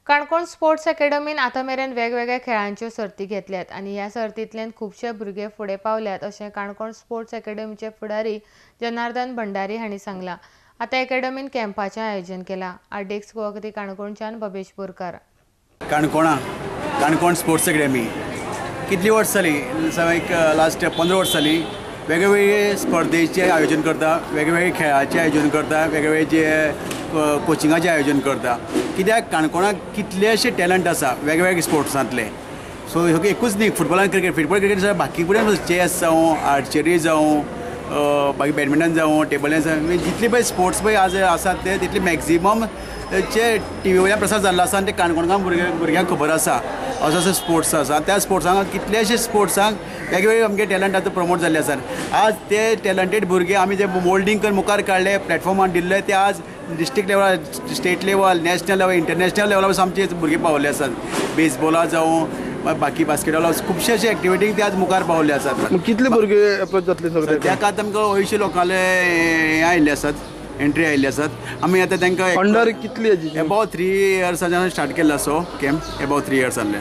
Canacona sports अकॅडमीन आतां मेरेन वेगवेगळ्या खेळांच्यो सर्ती घेतल्यात आनी ह्या सर्तींतल्यान खुबशे भुरगे फुडें पावल्यात अशें काणकोण स्पोर्ट्स अकॅडमीचे फुडारी जनार्दन भंडारी हांणी सांगलां। आतां अकॅडमीन कॅम्पाचें आयोजन केलां। आर्डेक्स गोवाकरी काणकोणच्यान भवेश बोरकार। काणकोण स्पोर्ट्स अकॅडमी कितली वर्स जाली? एक लास्ट 15 वर्स जाली। वेगवेगळे स्पर्धेचें आयोजन करता, वेगवेगळे खेळाचें आयोजन करता, वेगवेगळे जे कोचिंगाचें आयोजन करता। कित्याक काणकोणाक कितलेशे टॅलंट आसा वेगवेगळे स्पोर्ट्सांतले। सो एकूच न्ही, फुटबॉल क्रिकेट बाकी कडेन चॅस जावं, आर्चरी जावं, बाकी बॅडमिंटन जावं, टेबल टेनीस जावं, जितले पळय स्पोर्ट्स पळय आज आसात ते तितले मॅक्झिमम चे टी व्ही प्रसार जाल्लो आसा आनी ते काणकोणकार भुरग्यांक खबर आसा। असो स्पोर्ट्स आसा, त्या स्पोर्ट्सांक कितलेशे स्पोर्ट्सांक वेगवेगळे आमगे टॅलंट आतां प्रमोट जाल्ले आसात। आज ते टॅलंटेड भुरगे आमी जे मोल्डिंग करून मुखार काडले, प्लॅटफॉर्मार दिल्ले, ते आज district level, state level, national level, international लेवलार आमचे भुरगे पावले आसात। बेसबॉला जावं, बाकी बास्केटबॉला खुबशे अशे एक्टिविटीक ते आज मुखार पावले आसात। कितले भुरगे अप्रोच जातले सगळे? ताका आमकां 200 लोकांले आयिल्ले आसात, एंट्री आयिल्ली आसात। आमी आतां तांकां अंडर कितली एजीचे? अबाउट 3 इयर्साच्यान स्टार्ट केल्लो असो कॅम्प, अबाउट 3 इयर्स जाल्ले।